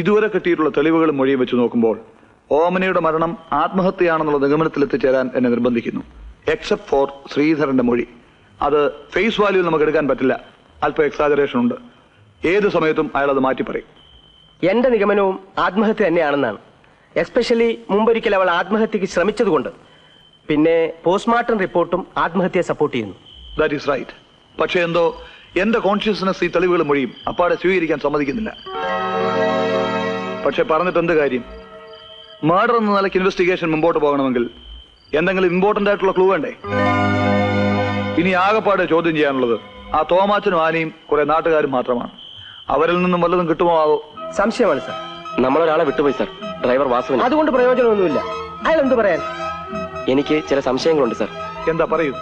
ഇതുവരെ കിട്ടിയിട്ടുള്ള തെളിവുകളും മൊഴിയും വെച്ച് നോക്കുമ്പോൾ ഓമനയുടെ മരണം ആത്മഹത്യയാണെന്നുള്ള നിഗമനത്തിലെത്തിച്ചേരാൻ എന്നെ നിർബന്ധിക്കുന്നു. എക്സെപ്റ്റ് ഫോർ ശ്രീധരന്റെ മൊഴി. അത് ഫേസ് വാല്യൂ നമുക്ക് എടുക്കാൻ പറ്റില്ല. അല്പം എക്സാജറേഷൻ ഉണ്ട്. ഏത് സമയത്തും അയാൾ അത് മാറ്റി പറയും. എന്റെ നിഗമനവും ആത്മഹത്യ തന്നെയാണെന്നാണ്. എസ്പെഷ്യലി മുമ്പൊരിക്കൽ അവൾ ആത്മഹത്യക്ക് ശ്രമിച്ചതുകൊണ്ട്. പിന്നെ പോസ്റ്റ്മോർട്ടം റിപ്പോർട്ടും ആത്മഹത്യയെ സപ്പോർട്ട് ചെയ്യുന്നു. That is right. പക്ഷേ എന്തോ എന്റെ കോൺഷ്യസ്നെസ് ഈ തെളിവുകളും മൊഴിയും അപ്പാടെ സ്വീകരിക്കാൻ സമ്മതിക്കുന്നില്ല. പക്ഷെ പറഞ്ഞിട്ട് എന്ത് കാര്യം? മർഡർ എന്ന നിലയ്ക്ക് ഇൻവെസ്റ്റിഗേഷൻ മുമ്പോട്ട് പോകണമെങ്കിൽ എന്തെങ്കിലും ഇമ്പോർട്ടന്റ് ആയിട്ടുള്ള ക്ലൂ വേണ്ടേ? ഇനി ആകെപ്പാടെ ചോദ്യം ചെയ്യാനുള്ളത് ആ തോമാച്ചനും ആനയും കുറെ നാട്ടുകാരും മാത്രമാണ്. അവരിൽ നിന്നും വല്ലതും കിട്ടുമോ ആവോ? സംശയമാണ് സാർ. നമ്മളൊരാളെ വിട്ടുപോയി സാർ, ഡ്രൈവർ വാസുവിന്. അതുകൊണ്ട് പ്രയോജനമൊന്നുമില്ല. അയാൾ എന്ത് പറയാൻ? എനിക്ക് ചില സംശയങ്ങളുണ്ട് സാർ. എന്താ പറയൂ.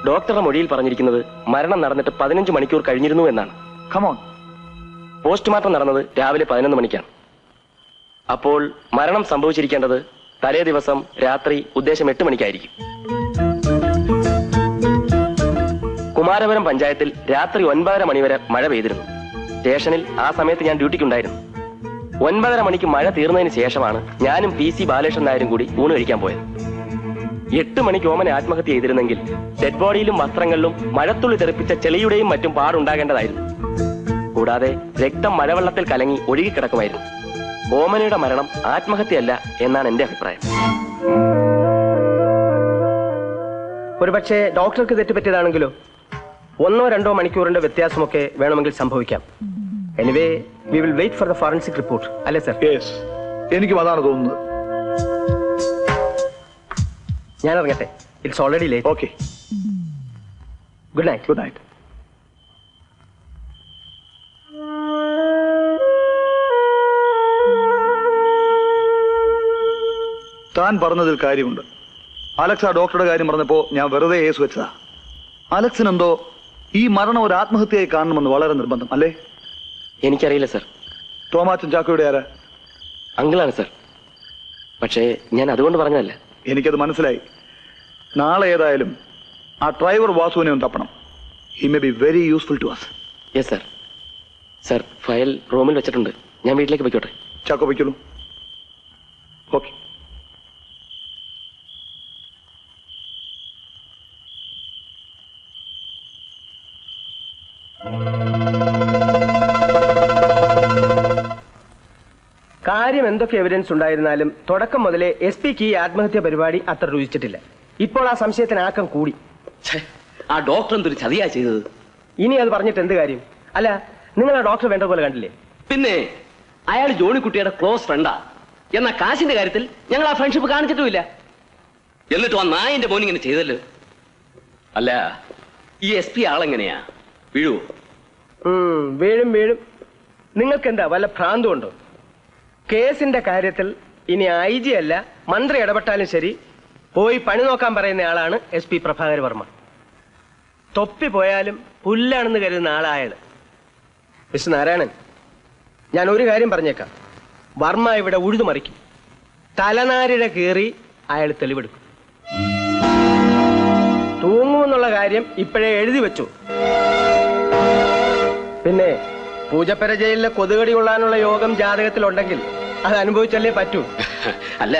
ഡോക്ടറുടെ മൊഴിയിൽ പറഞ്ഞിരിക്കുന്നത് മരണം നടന്നിട്ട് 15 മണിക്കൂർ കഴിഞ്ഞിരുന്നു എന്നാണ്. കമോൺ. പോസ്റ്റ്മോർട്ടം നടന്നത് രാവിലെ 11 മണിക്കാണ്. അപ്പോൾ മരണം സംഭവിച്ചിരിക്കേണ്ടത് തലേ ദിവസം രാത്രി ഉദ്ദേശം 8 മണിക്കായിരിക്കും. കുമാരപുരം പഞ്ചായത്തിൽ രാത്രി 9:30 മണിവരെ മഴ പെയ്തിരുന്നു. സ്റ്റേഷനിൽ ആ സമയത്ത് ഞാൻ ഡ്യൂട്ടിക്കുണ്ടായിരുന്നു. 9:30 മണിക്ക് മഴ തീർന്നതിന് ശേഷമാണ് ഞാനും PC ബാലകൃഷ്ണൻ നായരും കൂടി ഊണ് കഴിക്കാൻ പോയത്. 8 മണിക്ക് ഓമന ആത്മഹത്യ ചെയ്തിരുന്നെങ്കിൽ ഡെഡ് ബോഡിയിലും വസ്ത്രങ്ങളിലും മഴത്തുള്ളി തെറിപ്പിച്ച ചെളിയുടെയും മറ്റും പാടുണ്ടാകേണ്ടതായിരുന്നു. കൂടാതെ രക്തം മഴവെള്ളത്തിൽ കലങ്ങി ഒഴുകിക്കിടക്കുമായിരുന്നു. ഓമനയുടെ മരണം ആത്മഹത്യയല്ല എന്നാണ് എന്റെ അഭിപ്രായം. ഒരുപക്ഷെ ഡോക്ടർക്ക് തെറ്റുപറ്റിയതാണെങ്കിലോ? 1-2 മണിക്കൂറിന്റെ വ്യത്യാസമൊക്കെ വേണമെങ്കിൽ സംഭവിക്കാം. Anyway we will wait for the forensic report. അല്ലേ സർ? യെസ്, എനിക്കും അതാണ് തോന്നുന്നത്. ഞാൻ ഇറങ്ങട്ടെ. It's already late. Okay, good night. Good night. താൻ പറഞ്ഞതിൽ കാര്യമുണ്ട്. അലക്സ് ആ ഡോക്ടറുടെ കാര്യം പറഞ്ഞപ്പോ ഞാൻ വെറുതെ ഏസ് വെച്ചതാ. അലക്സിനെന്തോ ഈ മരണം ഒരു ആത്മഹത്യയായി കാണണമെന്ന് വളരെ നിർബന്ധം അല്ലേ? എനിക്കറിയില്ല സർ. തോമാച്ചൻ ചാക്കോയുടെ ആരാ? അങ്കിളാണ് സർ. പക്ഷേ ഞാൻ അതുകൊണ്ട് പറഞ്ഞതല്ല. എനിക്കത് മനസ്സിലായി. നാളെ ഏതായാലും ആ ഡ്രൈവർ വാസുവിനെ ഒന്ന് തപ്പണം. He may be very useful to us. Yes sir. Sir, file റൂമിൽ വെച്ചിട്ടുണ്ട്. ഞാൻ വീട്ടിലേക്ക് പോയിക്കോട്ടെ? ചാക്കോ വയ്ക്കുള്ളൂ. ഓക്കെ. കാര്യം എന്തൊക്കെ എവിഡൻസ് ഉണ്ടായിരുന്നാലും തുടക്കം മുതലേ SP-ക്ക് ഈ ആത്മഹത്യ പരിപാടി അത്ര രുചിച്ചിട്ടില്ല. ഇപ്പോൾ ആ സംശയത്തിന് ആക്കം കൂടി. ആ ഡോക്ടർ എന്തൊരു ചതിയാ ചെയ്തത്. ഇനി അത് പറഞ്ഞിട്ട് എന്ത് കാര്യം? അല്ല, നിങ്ങൾ ആ ഡോക്ടർ വേണ്ട പോലെ കണ്ടില്ലേ? പിന്നെ അയാൾ ജോണിക്കുട്ടിയുടെ ക്ലോസ് ഫ്രണ്ടാ. എന്നാ കാശിന്റെ കാര്യത്തിൽ ഞങ്ങൾ ആ ഫ്രണ്ട്ഷിപ്പ് കാണിച്ചിട്ടുമില്ല. എന്നിട്ടും ആ നായന്റെ മോൻ ഇങ്ങനെ ചെയ്തല്ലോ. അല്ല, ഈ SP ആളെങ്ങനെയാ? വീഴുവോ? വീഴും വീഴും. നിങ്ങൾക്ക് എന്താ വല്ല ഭ്രാന്തുണ്ടോ? കേസിന്റെ കാര്യത്തിൽ ഇനി IG അല്ല മന്ത്രി ഇടപെട്ടാലും ശരി, പോയി പണി നോക്കാൻ പറയുന്ന ആളാണ് SP പ്രഭാകർ വർമ്മ. തൊപ്പി പോയാലും പുല്ലാണെന്ന് കരുതുന്ന ആളായത്. മിസ്റ്റർ നാരായണൻ, ഞാൻ ഒരു കാര്യം പറഞ്ഞേക്കാം. വർമ്മ ഇവിടെ ഉഴുതുമറിക്കും. തലനാരിഴ കീറി അയാൾ തെളിവെടുക്കും. തൂങ്ങുമെന്നുള്ള കാര്യം ഇപ്പോഴേ എഴുതി വെച്ചു. പിന്നെ പൂജപ്പര ജയിലിലെ കൊതുകടി കൊള്ളാനുള്ള യോഗം ജാതകത്തിലുണ്ടെങ്കിൽ അത് അനുഭവിച്ചല്ലേ പറ്റൂ. അല്ല,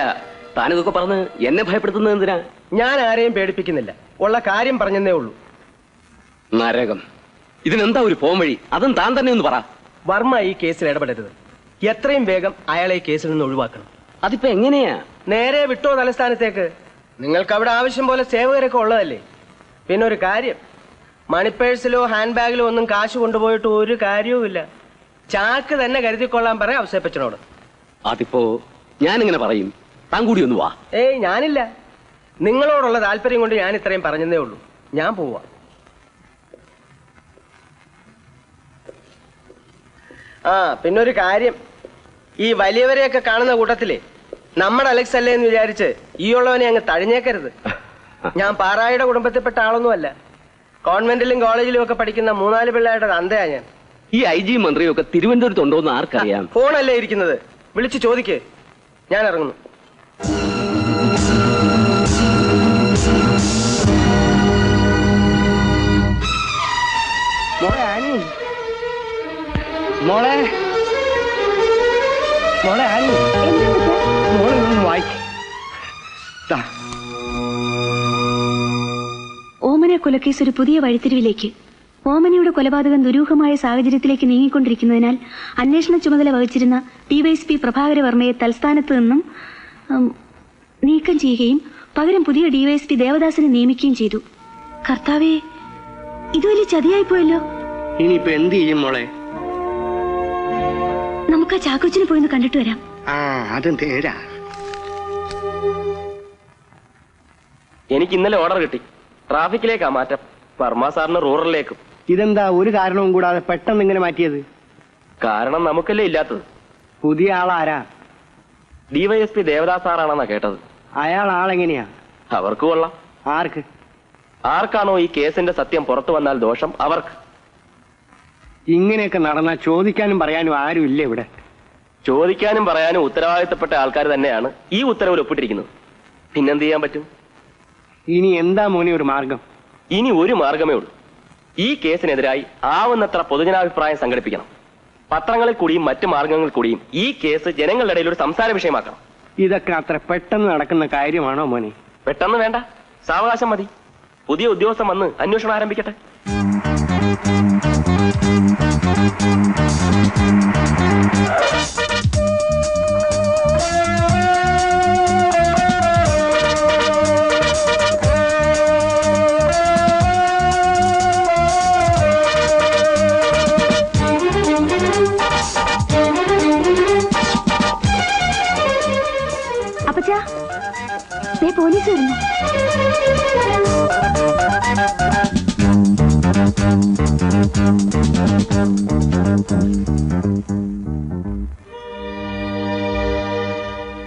താനിതൊക്കെ പറഞ്ഞ് എന്നെ ഭയപ്പെടുത്തുന്നത് എന്തിനാ? ഞാൻ ആരെയും പേടിപ്പിക്കുന്നില്ല. ഉള്ള കാര്യം പറഞ്ഞെന്നേ ഉള്ളൂ. നരകം. ഇതിനെന്താ ഒരു പോം വഴി? അതും താൻ തന്നെ ഒന്ന് പറ. വർമ്മ ഈ കേസിൽ ഇടപെടരുത്. എത്രയും വേഗം അയാളെ ഈ കേസിൽ നിന്ന് ഒഴിവാക്കണം. അതിപ്പോ എങ്ങനെയാ? നേരെ വിട്ടോ തലസ്ഥാനത്തേക്ക്. നിങ്ങൾക്ക് അവിടെ ആവശ്യം പോലെ സേവകരൊക്കെ ഉള്ളതല്ലേ. പിന്നെ ഒരു കാര്യം, മണിപ്പേഴ്സിലോ ഹാൻഡ് ബാഗിലോ ഒന്നും കാശ് കൊണ്ടുപോയിട്ട് ഒരു കാര്യവുമില്ല. ചാക്ക് തന്നെ കരുതിക്കൊള്ളാൻ പറയാം ഔസേപ്പച്ചനോട്. അതിപ്പോ ഞാനിങ്ങനെ പറയും, താൻ കൂടി ഒന്ന് വാ. ഏയ്, ഞാനില്ല. നിങ്ങളോടുള്ള താല്പര്യം കൊണ്ട് ഞാൻ ഇത്രയും പറഞ്ഞതേ ഉള്ളൂ. ഞാൻ പോവാ. പിന്നെ ഒരു കാര്യം, ഈ വലിയവരെയൊക്കെ കാണുന്ന കൂട്ടത്തില് നമ്മുടെ അലക്സ് അല്ലേ എന്ന് വിചാരിച്ച് ഈ ഉള്ളവനെ അങ്ങ് തഴഞ്ഞേക്കരുത്. ഞാൻ പാറായുടെ കുടുംബത്തിൽപ്പെട്ട ആളൊന്നുമല്ല. കോൺവെന്റിലും കോളേജിലും ഒക്കെ പഠിക്കുന്ന 3-4 പിള്ളേരുടെ തന്തയാ ഞാൻ. ഈ IG മന്ത്രിയും ഒക്കെ തിരുവനന്തപുരത്തുണ്ടോന്ന് ആർക്കറിയാം? ഫോണല്ലേ ഇരിക്കുന്നത്, വിളിച്ചു ചോദിക്ക്. ഞാൻ ഇറങ്ങുന്നു. മോളെ ആനി, മോളെ മോളെ ആനി, മോളെ ഒന്ന് വായിക്ക. ഓമന കൊലക്കേസ് ഒരു പുതിയ വഴിത്തിരിവിലേക്ക്. ഓമനയുടെ കൊലപാതകം ദുരൂഹമായ സാഹചര്യത്തിലേക്ക് നീങ്ങിക്കൊണ്ടിരിക്കുന്നതിനാൽ അന്വേഷണ ചുമതല വഹിച്ചിരുന്ന ഡിവൈഎസ്പി പ്രഭാകര വർമ്മയെ തൽസ്ഥാനത്ത് നിന്നും നീക്കം ചെയ്യുകയും പകരം പുതിയ ഡിവൈഎസ്പി ദേവദാസിനെ നിയമിക്കുകയും ചെയ്തു. കർത്താവേ, ഇത് വലിയ ചതിയായിപ്പോയല്ലോ. ഇനിയിപ്പോ എന്ത് ചെയ്യും മോളെ? നമുക്ക് ആ ചാക്കോച്ചിനെ പോയി കണ്ടിട്ട് വരാം. അത് നേരാ. എനിക്ക് ഇന്നലെ ഓർഡർ കിട്ടി. ട്രാഫിക്കിലേക്കാ മാറ്റം, വർമ്മ സാറിന് റൂറലിലേക്കും. ഇതെന്താ ഒരു കാരണവും കൂടാതെ പെട്ടെന്ന് ഇങ്ങനെ മാറ്റിയത്? കാരണം നമുക്കല്ലേ ഇല്ലാത്തത്. പുതിയ ആളാരാ? ഡിവൈഎസ്പി ദേവദാസ് സാറാണെന്നാ കേട്ടത്. അയാൾ ആളെങ്ങനെയാ? അവർക്ക് കൊള്ളാം. ആർക്ക്? ആർക്കാണോ ഈ കേസിന്റെ സത്യം പുറത്തു വന്നാൽ ദോഷം അവർക്ക്. ഇങ്ങനെയൊക്കെ നടന്നാൽ ചോദിക്കാനും പറയാനും ആരും ഇല്ല ഇവിടെ. ചോദിക്കാനും പറയാനും ഉത്തരവാദിത്തപ്പെട്ട ആൾക്കാർ തന്നെയാണ് ഈ ഉത്തരവിൽ ഒപ്പിട്ടിരിക്കുന്നത്. പിന്നെന്ത് ചെയ്യാൻ പറ്റും? ഇനി എന്താ മോനെ ഒരു മാർഗം? ഇനി ഒരു മാർഗമേ ഉള്ളൂ. ഈ കേസിനെതിരായി ആവുന്നത്ര പൊതുജനാഭിപ്രായം സംഘടിപ്പിക്കണം. പത്രങ്ങളിൽ കൂടിയും മറ്റു മാർഗങ്ങളിൽ കൂടിയും ഈ കേസ് ജനങ്ങളുടെ ഇടയിൽ ഒരു സംസാര വിഷയമാക്കണം. ഇതൊക്കെ അത്ര പെട്ടെന്ന് നടക്കുന്ന കാര്യമാണോ മോനെ? പെട്ടെന്ന് വേണ്ട, സാവകാശം മതി. പുതിയ ഉദ്യോഗസ്ഥൻ വന്ന് അന്വേഷണം ആരംഭിക്കട്ടെ. പോലീസ് വരുന്നു.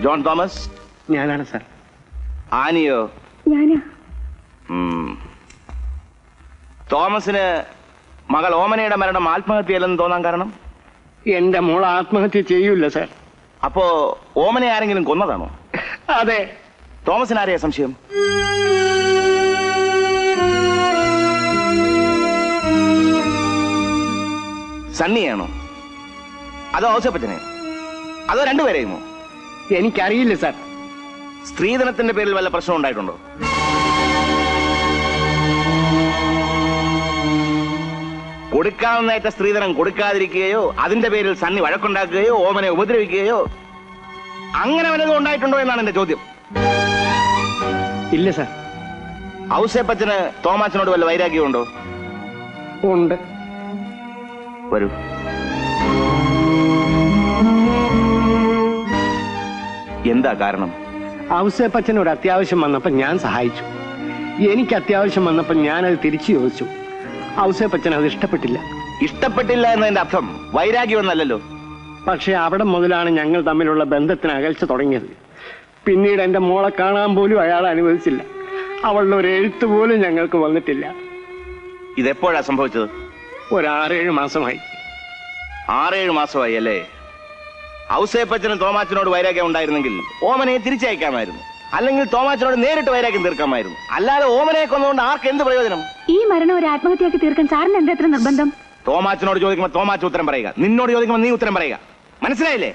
John Thomas? ഞാനാണ് സാർ. ആനിയോ? ഞാനാ. തോമസിന് മകൾ ഓമനയുടെ മരണം ആത്മഹത്യയല്ലെന്ന് തോന്നാൻ കാരണം? എന്റെ മോൾ ആത്മഹത്യ ചെയ്യൂല സാർ. അപ്പോ ഓമനെ ആരെങ്കിലും കൊന്നതാണോ? അതെ. തോമസിന് ആരെയാ സംശയം? സണ്ണിയാണോ? അതോ ഔസേപ്പച്ചനെ? അതോ രണ്ടുപേരെയുമോ? എനിക്കറിയില്ല സാർ. സ്ത്രീധനത്തിന്റെ പേരിൽ വല്ല പ്രശ്നം ഉണ്ടായിട്ടുണ്ടോ? കൊടുക്കാവുന്നേറ്റ സ്ത്രീധനം കൊടുക്കാതിരിക്കുകയോ അതിന്റെ പേരിൽ സണ്ണി വഴക്കുണ്ടാക്കുകയോ ഓമനെ ഉപദ്രവിക്കുകയോ അങ്ങനെ വല്ലതും ഉണ്ടായിട്ടുണ്ടോ എന്നാണ് എന്റെ ചോദ്യം. ഇല്ല സാർ. ഔസേപ്പച്ചന് തോമാച്ചനോട് വല്ല വൈരാഗ്യമുണ്ടോ? ഉണ്ട്. വരൂ. എന്താ കാരണം? ഔസേപ്പച്ചന് ഒരു അത്യാവശ്യം വന്നപ്പോ ഞാൻ സഹായിച്ചു. എനിക്ക് അത്യാവശ്യം വന്നപ്പോ ഞാനത് തിരിച്ചു ചോദിച്ചു. ഔസേപ്പച്ചൻ അത് ഇഷ്ടപ്പെട്ടില്ല. ഇഷ്ടപ്പെട്ടില്ല എന്നതിന്റെ അർത്ഥം വൈരാഗ്യമൊന്നല്ലോ. പക്ഷെ അവിടെ മുതലാണ് ഞങ്ങൾ തമ്മിലുള്ള ബന്ധത്തിന് അകൽച്ച തുടങ്ങിയത്. പിന്നീട് എന്റെ മോളെ കാണാൻ പോലും അയാൾ അനുവദിച്ചില്ല. അവളുടെ ഒരു എഴുത്ത് പോലും ഞങ്ങൾക്ക് വന്നിട്ടില്ല. ഇതെപ്പോഴാ സംഭവിച്ചത്? ഒരു 6-7 മാസമായി. 6-7 മാസമായി അല്ലേ? ഔസേപ്പച്ചനും തോമാച്ചനോട് വൈരാഗ്യം ഉണ്ടായിരുന്നെങ്കിൽ ഓമനയെ തിരിച്ചയക്കാമായിരുന്നു. അല്ലെങ്കിൽ തോമാച്ചനോട് നേരിട്ട് വൈരാഗ്യം തീർക്കാമായിരുന്നു. അല്ലാതെ ഓമനയെ കൊന്നുകൊണ്ട് ആർക്ക് എന്ത് പ്രയോജനം? ഈ മരണം ഒരു ആത്മഹത്യയാക്കി തീർക്കാൻ സാറിന് എന്താ എത്ര നിർബന്ധം? തോമാച്ചനോട് ചോദിക്കുമ്പോൾ തോമാച്ച ഉത്തരം പറയുക, നിന്നോട് ചോദിക്കുമ്പോൾ നീ ഉത്തരം പറയുക. മനസ്സിലായില്ലേ?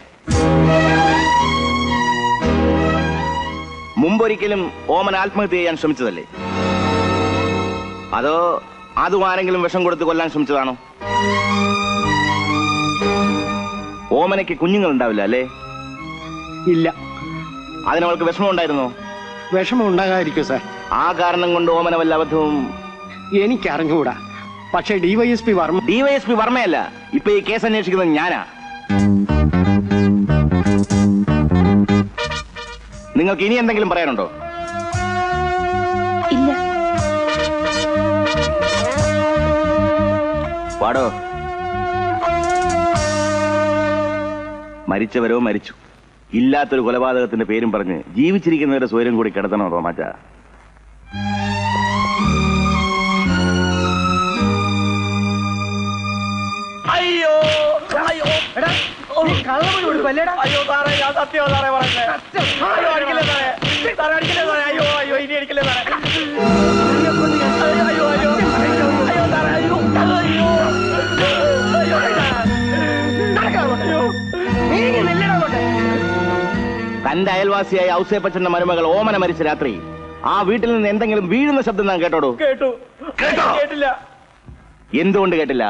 മുമ്പൊരിക്കലും ഓമൻ ആത്മഹത്യ ചെയ്യാൻ ശ്രമിച്ചതല്ലേ? അതോ അതും ആരെങ്കിലും വിഷം കൊടുത്ത് കൊല്ലാൻ ശ്രമിച്ചതാണോ? ഓമനയ്ക്ക് കുഞ്ഞുങ്ങൾ ഉണ്ടാവില്ല അല്ലേ? ഇല്ല. അതിനവൾക്ക് വിഷമം ഉണ്ടായിരുന്നോ? വിഷമം ഉണ്ടാകാതിരിക്കും സാർ. ആ കാരണം കൊണ്ട് ഓമന വല്ല അബദ്ധവും? എനിക്കറിഞ്ഞുകൂടാ. പക്ഷെ ഡിവൈഎസ്പി വർമ്മയല്ല ഇപ്പൊ ഈ കേസ് അന്വേഷിക്കുന്നത് ഞാനാ. നിങ്ങൾക്ക് ഇനി എന്തെങ്കിലും പറയാനുണ്ടോ? ഇല്ല. പാടോ. മരിച്ചവരോ മരിച്ചു. ഇല്ലാത്തൊരു കൊലപാതകത്തിന്റെ പേരും പറഞ്ഞ് ജീവിച്ചിരിക്കുന്നവരുടെ സ്വയം കൂടി കിടത്തണോ തോമാച്ച? അയ്യോ അയ്യോ എടാ, കള്ളമൊഴി കൊടുക്കല്ലേടാ? അയ്യോ സാറേ, ഞാൻ സത്യം സാറേ പറഞ്ഞേ. അടിക്കില്ലേ സാറേ? സാറേ അടിക്കില്ലേ സാറേ? അയ്യോ അയ്യോ ഇനി അടിക്കില്ലേ സാറേ? അയ്യോ അയ്യോ അയ്യോ അയ്യോ സാറേ, അയ്യോ അയ്യോ അയ്യോ നടക്കാ. അയ്യോ നീ നെല്ലടാ. തന്റെ അയൽവാസിയായ ഔസേപ്പച്ചന്റെ മരുമകൾ ഓമന മരിച്ച രാത്രി ആ വീട്ടിൽ നിന്ന് എന്തെങ്കിലും വീഴുന്ന ശബ്ദം താൻ കേട്ടോടൂ? കേട്ടു. കേട്ടോ? കേട്ടില്ല. എന്തുകൊണ്ട് കേട്ടില്ല?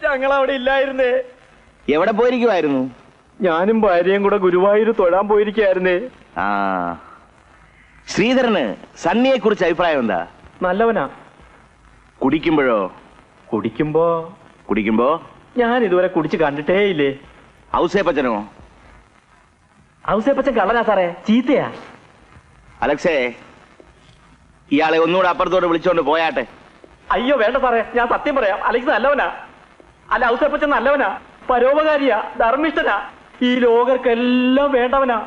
ഞങ്ങൾ അവിടെ ഇല്ലായിരുന്നേ. എവിടെ പോയിരിക്കുമായിരുന്നു? ഞാനും ഭാര്യയും കൂടെ ഗുരുവായൂർ തൊഴാൻ പോയിരിക്കായിരുന്നേ. ആ, ശ്രീധരന് സണ്ണിയെ കുറിച്ച് അഭിപ്രായം എന്താ? നല്ലവനാ. കുടിക്കുമ്പോഴോ? കുടിക്കുമ്പോ ഞാൻ ഇതുവരെ കുടിച്ച് കണ്ടിട്ടേ ഇല്ലേ. ഔസേപ്പച്ചനോ? ഔസേപ്പച്ചൻ കള്ളനാ സാറേ, ചീത്തയാ. അലക്സേ, ഇയാളെ ഒന്നുകൂടെ അപ്പുറത്തോട്ട് വിളിച്ചോണ്ട് പോയാട്ടെ. അയ്യോ വേണ്ട സാറേ, ഞാൻ സത്യം പറയാം. അലക്സ് നല്ലവനാ. അല്ല, ഔസേപ്പച്ചൻ നല്ലവനാ, പരോപകാരിയാ, ധർമ്മിഷ്ഠനാ, ഈ ലോകർക്കെല്ലാം വേണ്ടവനാ.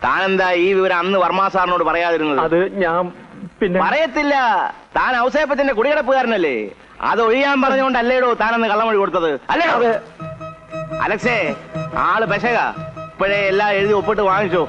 താനെന്താ ഈ വിവരം അന്ന് വർമ്മ സാറിനോട് പറയാതിരുന്നത്? അത് ഞാൻ പിന്നെ പറയത്തില്ല. താൻ ഔസേപ്പച്ചന്റെ കുടികിടപ്പുകാരനല്ലേ? അത് ഒഴിയാൻ പറഞ്ഞുകൊണ്ടല്ലേടോ താനെന്ന് കള്ളമൊഴി കൊടുത്തത് അല്ലേ? അലക്സേ, ആള് പെശക. ഇപ്പോഴേ എല്ലാം എഴുതി ഒപ്പിട്ട് വാങ്ങിച്ചോ.